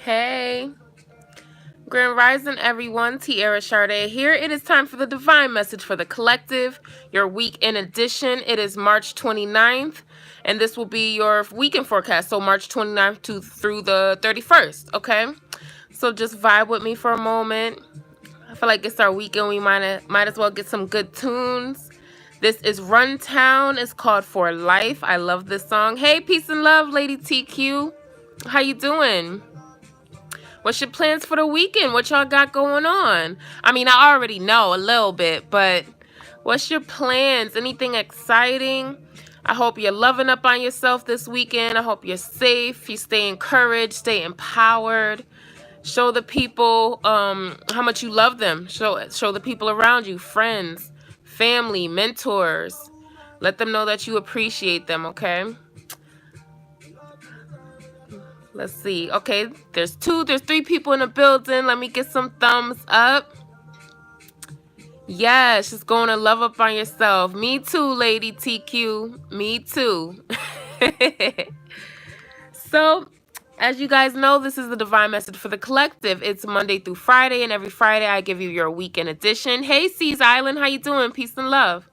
Hey, Grand Rising, everyone. TiaraSharde here. It is time for the Divine Message for the Collective, your weekend edition. It is March 29th, and this will be your weekend forecast. So March 29th through the 31st, okay? So just vibe with me for a moment. I feel like it's our weekend. We might as well get some good tunes. This is Runtown. It's called For Life. I love this song. Hey, peace and love, Lady TQ. How you doing? What's your plans for the weekend? What y'all got going on? I mean, I already know a little bit, but what's your plans? Anything exciting? I hope you're loving up on yourself this weekend. I hope you're safe. You stay encouraged, stay empowered. Show the people how much you love them. Show the people around you, friends, family, mentors. Let them know that you appreciate them, okay? Let's see. Okay, there's three people in the building. Let me get some thumbs up. Yes, just going to love up on yourself. Me too, Lady TQ. Me too. So, as you guys know, this is the Divine Message for the Collective. It's Monday through Friday, and every Friday I give you your weekend edition. Hey, Seas Island, how you doing? Peace and love.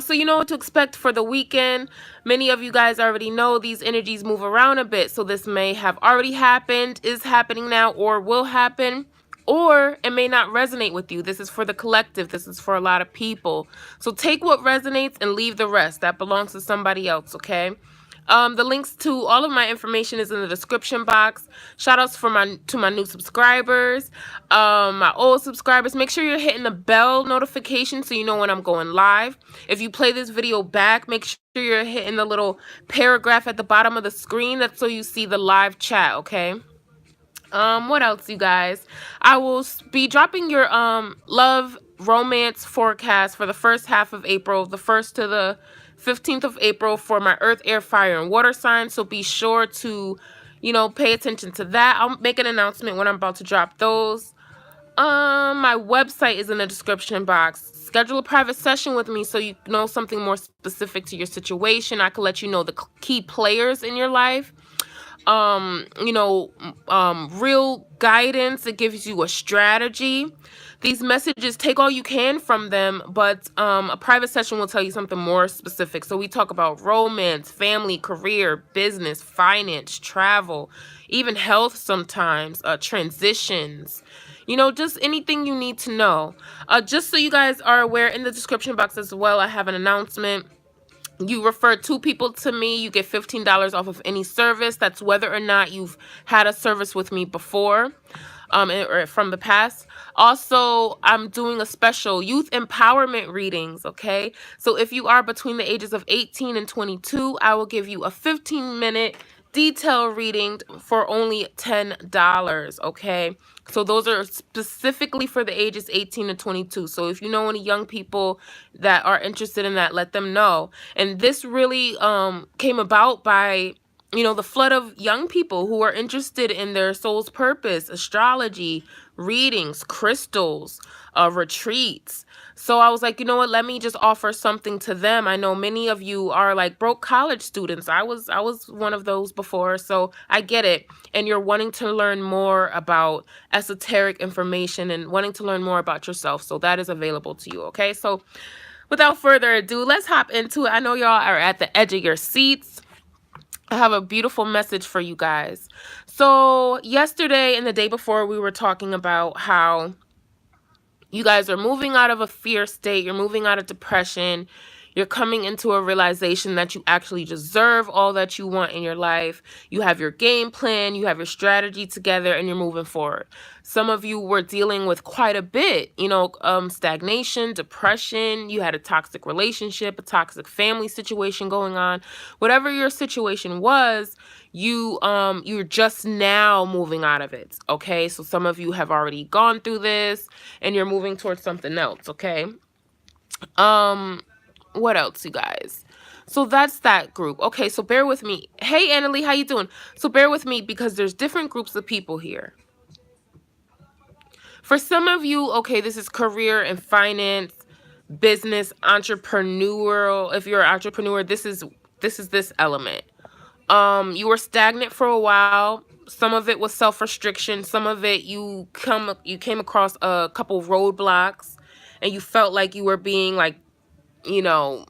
So you know what to expect for the weekend. Many of you guys already know these energies move around a bit. So this may have already happened, is happening now, or will happen. Or it may not resonate with you. This is for the collective. This is for a lot of people. So take what resonates and leave the rest. That belongs to somebody else, okay? The links to all of my information is in the description box. Shout outs to my new subscribers, my old subscribers. Make sure you're hitting the bell notification so you know when I'm going live. If you play this video back, make sure you're hitting the little paragraph at the bottom of the screen. That's so you see the live chat, okay? What else, you guys? I will be dropping your love romance forecast for the first half of April, the 1st to the 15th of April, for my earth, air, fire, and water signs. So be sure to, pay attention to that. I'll make an announcement when I'm about to drop those. My website is in the description box. Schedule a private session with me so you know something more specific to your situation. I can let you know the key players in your life. Real guidance. It gives you a strategy. These messages, take all you can from them, but a private session will tell you something more specific. So we talk about romance, family, career, business, finance, travel, even health sometimes, transitions, just anything you need to know. Just so you guys are aware, in the description box as well, I have an announcement. You refer 2 people to me, you get $15 off of any service. That's whether or not you've had a service with me before, or from the past. Also, I'm doing a special youth empowerment readings, okay? So if you are between the ages of 18 and 22, I will give you a 15-minute detail reading for only $10, okay? So those are specifically for the ages 18 to 22. So if you know any young people that are interested in that, let them know. And this really came about by, the flood of young people who are interested in their soul's purpose, astrology, readings, crystals, retreats. So I was like, you know what, let me just offer something to them. I know many of you are like broke college students. I was one of those before, so I get it. And you're wanting to learn more about esoteric information and wanting to learn more about yourself. So that is available to you, okay? So without further ado, let's hop into it. I know y'all are at the edge of your seats. I have a beautiful message for you guys. So yesterday and the day before, we were talking about how you guys are moving out of a fear state. You're moving out of depression. You're coming into a realization that you actually deserve all that you want in your life. You have your game plan, you have your strategy together, and you're moving forward. Some of you were dealing with quite a bit, stagnation, depression. You had a toxic relationship, a toxic family situation going on. Whatever your situation was, you're just now moving out of it, okay? So some of you have already gone through this, and you're moving towards something else, okay? What else, you guys? So that's that group. Okay, so bear with me. Hey, Annalie, how you doing? So bear with me because there's different groups of people here. For some of you, okay, this is career and finance, business, entrepreneurial. If you're an entrepreneur, this is this element. You were stagnant for a while. Some of it was self-restriction. Some of it you came across a couple roadblocks and you felt like you were being like, you know,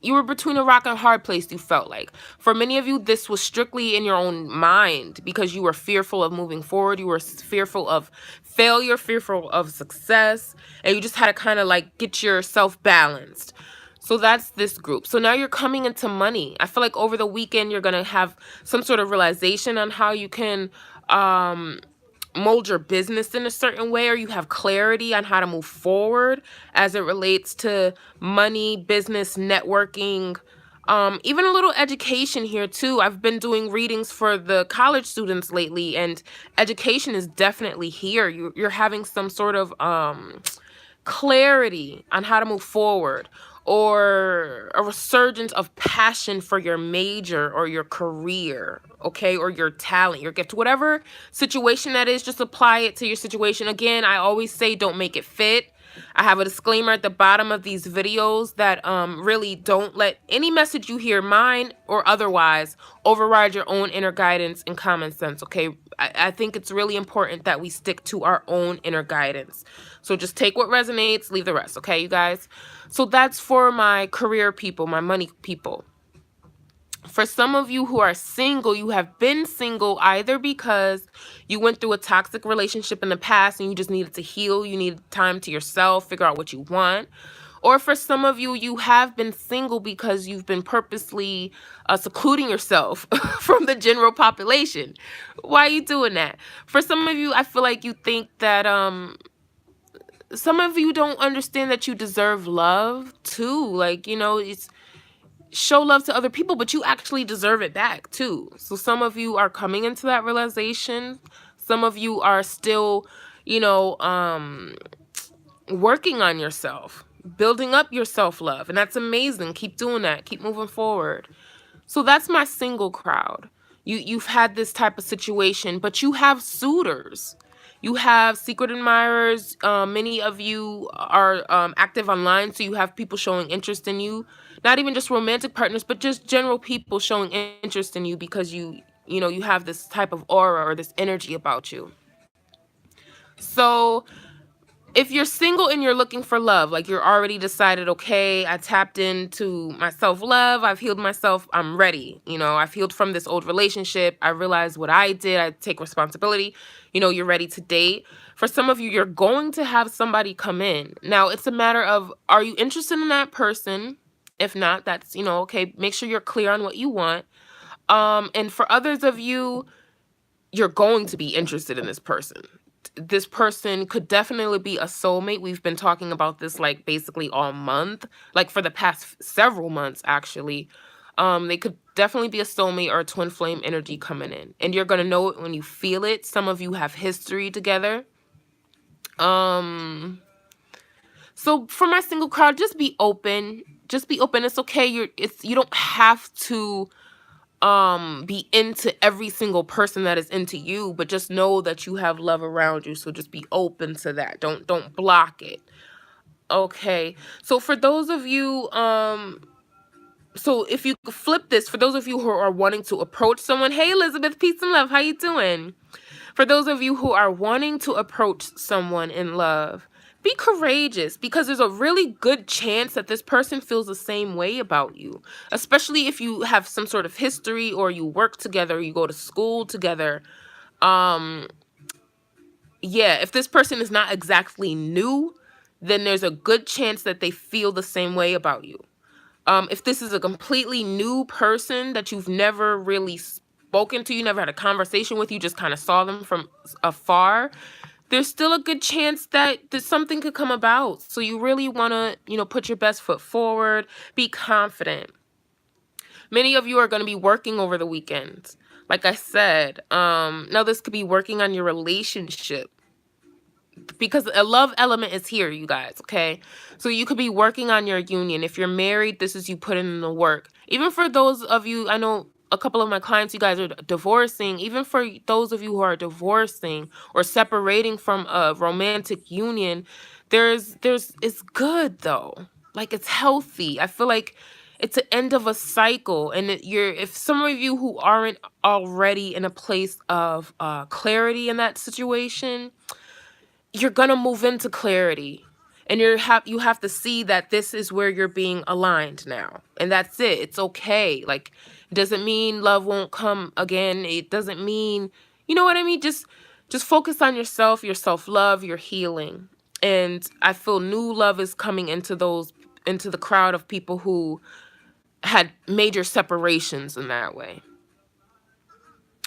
you were between a rock and a hard place, you felt like. For many of you, this was strictly in your own mind because you were fearful of moving forward. You were fearful of failure, fearful of success, and you just had to kind of like get yourself balanced. So that's this group. So now you're coming into money. I feel like over the weekend, you're going to have some sort of realization on how you can mold your business in a certain way, or you have clarity on how to move forward as it relates to money, business, networking, even a little education here too. I've been doing readings for the college students lately, and education is definitely here. You're having some sort of clarity on how to move forward, or a resurgence of passion for your major or your career, okay, or your talent, your gift, whatever situation that is. Just apply it to your situation. Again, I always say don't make it fit. I have a disclaimer at the bottom of these videos that really don't let any message you hear, mine or otherwise, override your own inner guidance and common sense, okay? I think it's really important that we stick to our own inner guidance. So just take what resonates, leave the rest, okay, you guys? So that's for my career people, my money people. For some of you who are single, you have been single either because you went through a toxic relationship in the past and you just needed to heal, you needed time to yourself, figure out what you want. Or for some of you, you have been single because you've been purposely secluding yourself from the general population. Why are you doing that? For some of you, I feel like you think that some of you don't understand that you deserve love too. Like, you know, it's show love to other people, but you actually deserve it back too. So some of you are coming into that realization. Some of you are still, you know, working on yourself, building up your self-love, and that's amazing. Keep doing that. Keep moving forward. So that's my single crowd. You've had this type of situation, but you have suitors. You have secret admirers. Many of you are active online, so you have people showing interest in you. Not even just romantic partners, but just general people showing interest in you because you know, you have this type of aura or this energy about you. So if you're single and you're looking for love, like you're already decided, okay, I tapped into my self-love, I've healed myself, I'm ready. You know, I've healed from this old relationship, I realized what I did, I take responsibility, you know, you're ready to date. For some of you, you're going to have somebody come in. Now, it's a matter of, are you interested in that person? If not, that's, you know, okay, make sure you're clear on what you want. And for others of you, you're going to be interested in this person. This person could definitely be a soulmate. We've been talking about this like basically all month, like for the past several months actually. They could definitely be a soulmate or a twin flame energy coming in, and you're gonna know it when you feel it. Some of you have history together. So for my single crowd, just be open. Just be open. It's okay. You don't have to be into every single person that is into you, but just know that you have love around you. So just be open to that. Don't block it. Okay. So for those of you, so if you flip this, for those of you who are wanting to approach someone, hey Elizabeth, peace and love, how you doing? For those of you who are wanting to approach someone in love, be courageous, because there's a really good chance that this person feels the same way about you, especially if you have some sort of history or you work together, you go to school together. Yeah, if this person is not exactly new, then there's a good chance that they feel the same way about you. If this is a completely new person that you've never really spoken to, you never had a conversation with, you just kind of saw them from afar, there's still a good chance that something could come about. So you really want to, you know, put your best foot forward, be confident. Many of you are going to be working over the weekend. Like I said, now this could be working on your relationship, because a love element is here, you guys, okay? So you could be working on your union. If you're married, this is you putting in the work. Even for those of you, I know a couple of my clients, you guys are divorcing. Even for those of you who are divorcing or separating from a romantic union, it's good though. Like, it's healthy. I feel like It's the end of a cycle, and if some of you who aren't already in a place of clarity in that situation, you're gonna move into clarity, and you have to see that this is where you're being aligned now, and that's it. It's okay. Like, it doesn't mean love won't come again. It doesn't mean, you know what I mean. Just focus on yourself, your self-love, your healing. And I feel new love is coming into the crowd of people who had major separations in that way.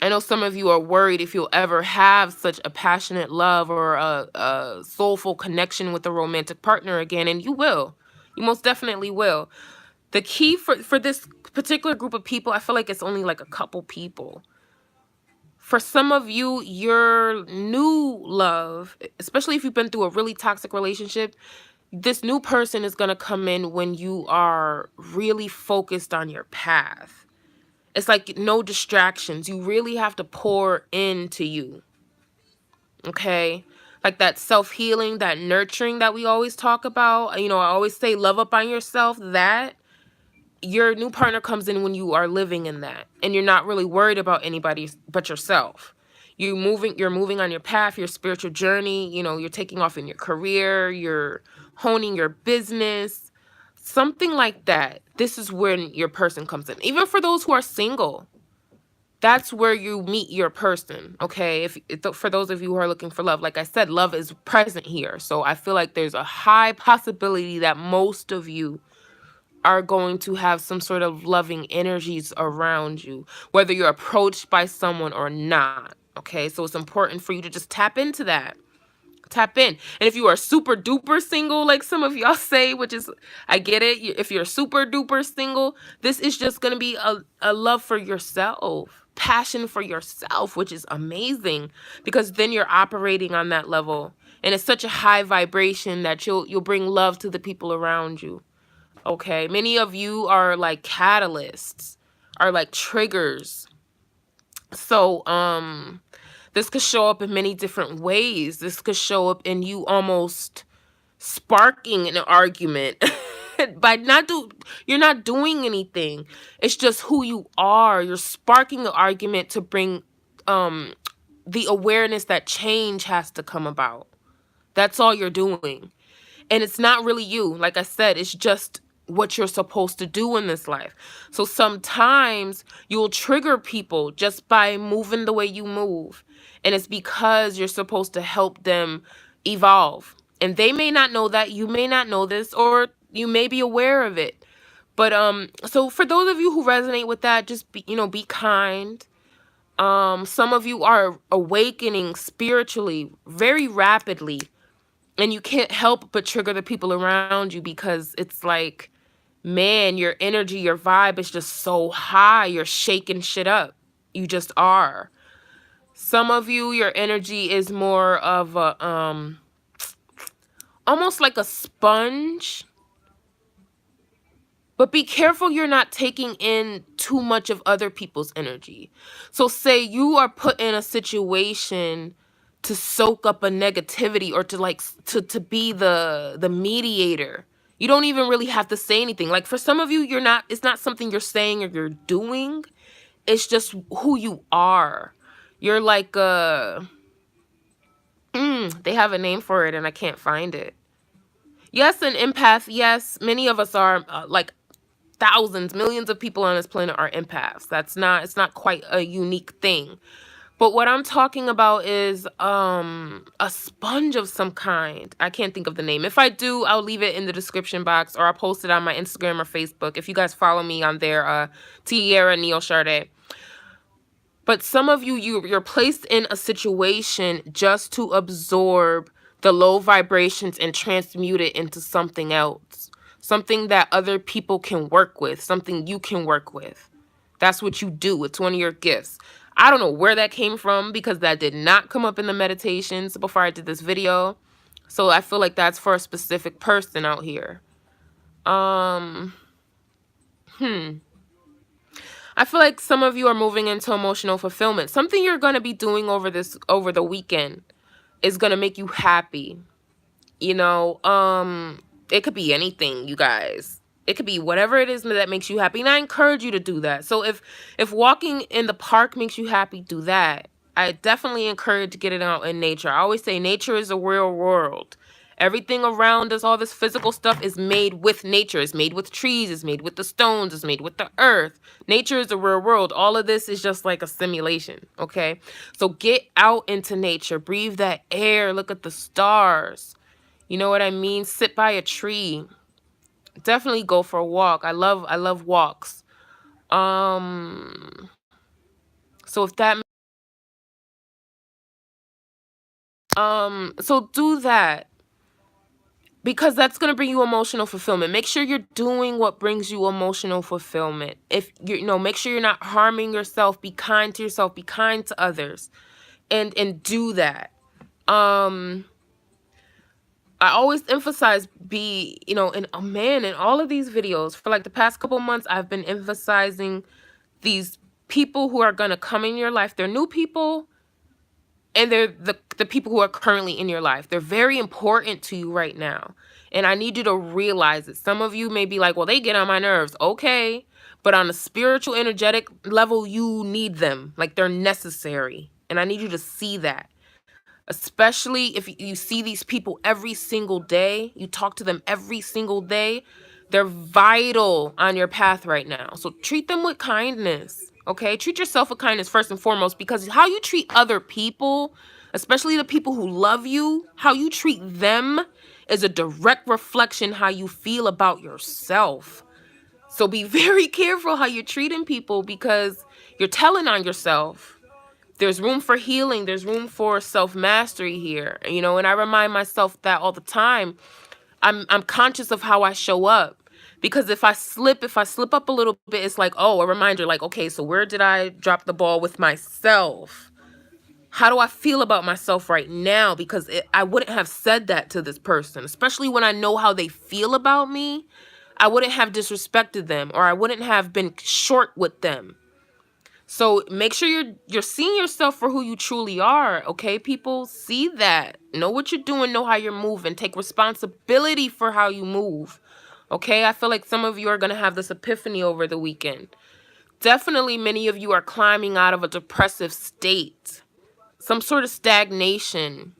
I know some of you are worried if you'll ever have such a passionate love or a soulful connection with a romantic partner again, and you will. You most definitely will. The key for this particular group of people, I feel like it's only like a couple people. For some of you, your new love, especially if you've been through a really toxic relationship, this new person is going to come in when you are really focused on your path. It's like no distractions. You really have to pour into you. Okay? Like that self-healing, that nurturing that we always talk about. You know, I always say love up on yourself. That your new partner comes in when you are living in that, and you're not really worried about anybody but yourself. You're moving on your path, your spiritual journey. You know, you're taking off in your career, you're honing your business, something like that. This is when your person comes in. Even for those who are single, that's where you meet your person. Okay, for those of you who are looking for love, like I said, love is present here. So I feel like there's a high possibility that most of you are going to have some sort of loving energies around you, whether you're approached by someone or not. Okay, so it's important for you to just tap into that. Tap in. And if you are super duper single, like some of y'all say, which is, I get it. If you're super duper single, this is just going to be a love for yourself, passion for yourself, which is amazing, because then you're operating on that level. And it's such a high vibration that you'll bring love to the people around you. Okay, many of you are like catalysts, are like triggers. So this could show up in many different ways. This could show up in you almost sparking an argument by you're not doing anything. It's just who you are. You're sparking the argument to bring the awareness that change has to come about. That's all you're doing. And it's not really you. Like I said, it's just what you're supposed to do in this life. So sometimes you'll trigger people just by moving the way you move. And it's because you're supposed to help them evolve. And they may not know that. You may not know this, or you may be aware of it. But so for those of you who resonate with that, just be kind. Some of you are awakening spiritually very rapidly. And you can't help but trigger the people around you, because it's like, man, your energy, your vibe is just so high. You're shaking shit up. You just are. Some of you, your energy is more of a, almost like a sponge. But be careful you're not taking in too much of other people's energy. So say you are put in a situation to soak up a negativity, or to be the mediator. You don't even really have to say anything. Like for some of you, it's not something you're saying or you're doing. It's just who you are. You're like they have a name for it and I can't find it. Yes, an empath. Yes, many of us are like thousands, millions of people on this planet are empaths. It's not quite a unique thing. But what I'm talking about is a sponge of some kind. I can't think of the name. If I do, I'll leave it in the description box, or I'll post it on my Instagram or Facebook. If you guys follow me on there, TiaraSharde. But some of you're placed in a situation just to absorb the low vibrations and transmute it into something else. Something that other people can work with, something you can work with. That's what you do. It's one of your gifts. I don't know where that came from, because that did not come up in the meditations before I did this video. So I feel like that's for a specific person out here. I feel like some of you are moving into emotional fulfillment. Something you're going to be doing over the weekend is going to make you happy. You know, it could be anything, you guys. It could be whatever it is that makes you happy. And I encourage you to do that. So if walking in the park makes you happy, do that. I definitely encourage to get it out in nature. I always say nature is a real world. Everything around us, all this physical stuff is made with nature. It's made with trees. It's made with the stones. It's made with the earth. Nature is a real world. All of this is just like a simulation, okay? So get out into nature. Breathe that air. Look at the stars. You know what I mean? Sit by a tree. Definitely go for a walk. I love walks. So if that so do that, because that's going to bring you emotional fulfillment. Make sure you're doing what brings you emotional fulfillment. If make sure you're not harming yourself. Be kind to yourself, be kind to others, and do that. I always emphasize in all of these videos for like the past couple months, I've been emphasizing these people who are going to come in your life. They're new people, and they're the people who are currently in your life. They're very important to you right now. And I need you to realize it. Some of you may be like, well, they get on my nerves. Okay. But on a spiritual, energetic level, you need them. Like, they're necessary. And I need you to see that. Especially if you see these people every single day, you talk to them every single day, they're vital on your path right now. So treat them with kindness, okay? Treat yourself with kindness first and foremost, because how you treat other people, especially the people who love you, how you treat them is a direct reflection how you feel about yourself. So be very careful how you're treating people, because you're telling on yourself. There's room for healing. There's room for self-mastery here. And I remind myself that all the time. I'm conscious of how I show up. Because if I slip up a little bit, it's like, oh, a reminder, like, okay, so where did I drop the ball with myself? How do I feel about myself right now? Because I wouldn't have said that to this person, especially when I know how they feel about me. I wouldn't have disrespected them, or I wouldn't have been short with them. So make sure you're seeing yourself for who you truly are, okay, people? See that. Know what you're doing, know how you're moving. Take responsibility for how you move, okay? I feel like some of you are going to have this epiphany over the weekend. Definitely many of you are climbing out of a depressive state, some sort of stagnation.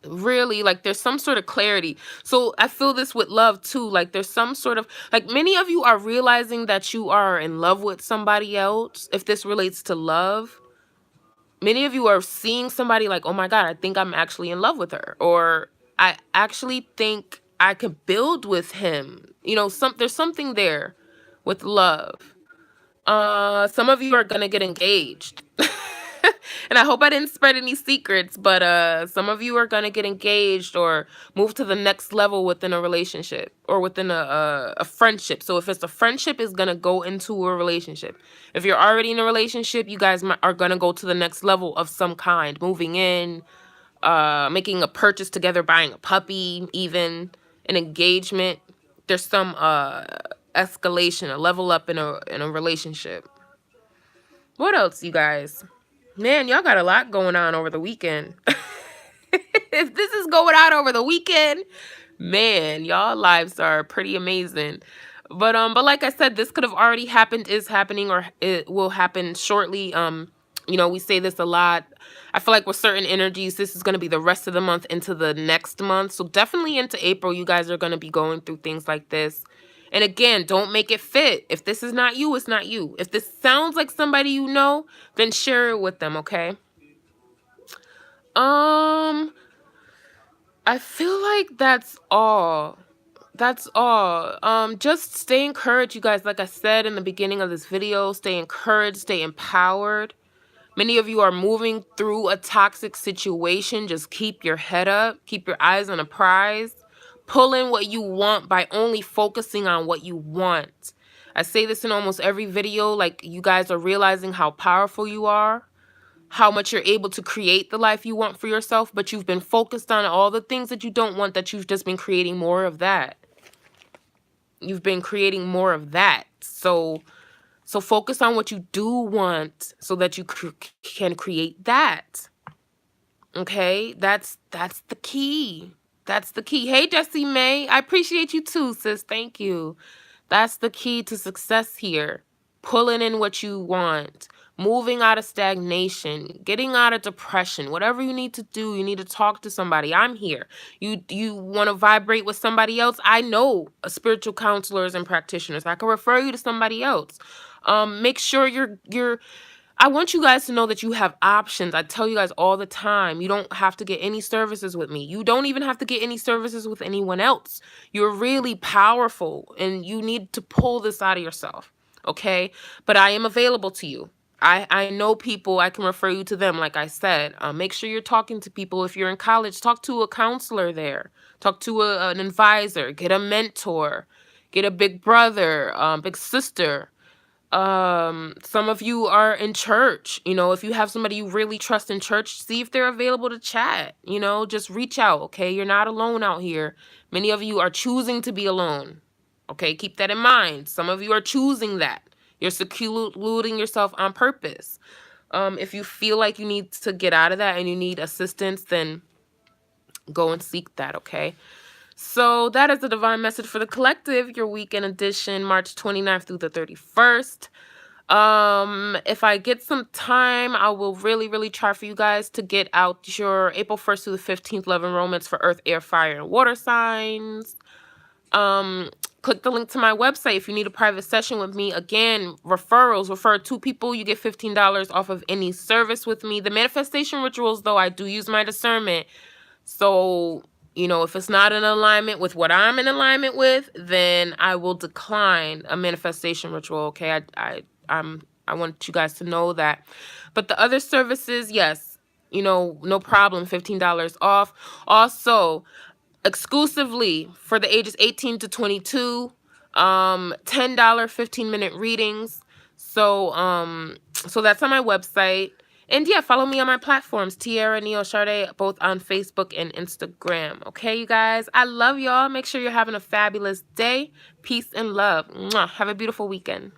Really, like, there's some sort of clarity. So I feel this with love too. Like, there's some sort of, like, many of you are realizing that you are in love with somebody else. If this relates to love, many of you are seeing somebody like, oh my God, I think I'm actually in love with her, or I actually think I could build with him. There's something there with love. Some of you are gonna get engaged. And I hope I didn't spread any secrets, but some of you are going to get engaged or move to the next level within a relationship, or within a friendship. So if it's a friendship, it's going to go into a relationship. If you're already in a relationship, you guys are going to go to the next level of some kind, moving in, making a purchase together, buying a puppy, even an engagement. There's some escalation, a level up in a relationship. What else, you guys? Man, y'all got a lot going on over the weekend. If this is going on over the weekend, man, y'all lives are pretty amazing. But like I said, this could have already happened, is happening, or it will happen shortly. We say this a lot. I feel like with certain energies, this is going to be the rest of the month into the next month. So definitely into April, you guys are going to be going through things like this. And again, don't make it fit. If this is not you, it's not you. If this sounds like somebody you know, then share it with them, okay? I feel like that's all. That's all. Just stay encouraged, you guys. Like I said in the beginning of this video, stay encouraged, stay empowered. Many of you are moving through a toxic situation. Just keep your head up. Keep your eyes on a prize. Pull in what you want by only focusing on what you want. I say this in almost every video. Like, you guys are realizing how powerful you are, how much you're able to create the life you want for yourself, but you've been focused on all the things that you don't want, that you've just been creating more of that. You've been creating more of that. So focus on what you do want so that you can create that. Okay? That's the key. That's the key. Hey, Jessie May. I appreciate you too, sis. Thank you. That's the key to success here. Pulling in what you want, moving out of stagnation, getting out of depression. Whatever you need to do, you need to talk to somebody. I'm here. You want to vibrate with somebody else? I know spiritual counselors and practitioners. I can refer you to somebody else. Make sure you're I want you guys to know that you have options. I tell you guys all the time, you don't have to get any services with me. You don't even have to get any services with anyone else. You're really powerful and you need to pull this out of yourself. Okay? But I am available to you. I know people, I can refer you to them, like I said. Make sure you're talking to people. If you're in college, talk to a counselor there. Talk to an advisor. Get a mentor. Get a big brother, big sister. Some of you are in church. If you have somebody you really trust in church, see if they're available to chat. Just reach out. Okay, you're not alone out here. Many of you are choosing to be alone. Okay, keep that in mind. Some of you are choosing that. You're secluding yourself on purpose. If you feel like you need to get out of that and you need assistance, then go and seek that. Okay. So that is the divine message for the collective, your weekend edition, March 29th through the 31st. If I get some time, I will really, really try for you guys to get out your April 1st through the 15th love and romance for earth, air, fire, and water signs. Click the link to my website if you need a private session with me. Again, referrals. Refer 2 people, you get $15 off of any service with me. The manifestation rituals, though, I do use my discernment. So, if it's not in alignment with what I'm in alignment with, then I will decline a manifestation ritual. Okay, I want you guys to know that. But the other services, yes, no problem. $15 off. Also, exclusively for the ages 18 to 22, $10 15-minute readings. So that's on my website. And yeah, follow me on my platforms, TiaraSharde, both on Facebook and Instagram. Okay, you guys, I love y'all. Make sure you're having a fabulous day. Peace and love. Mwah. Have a beautiful weekend.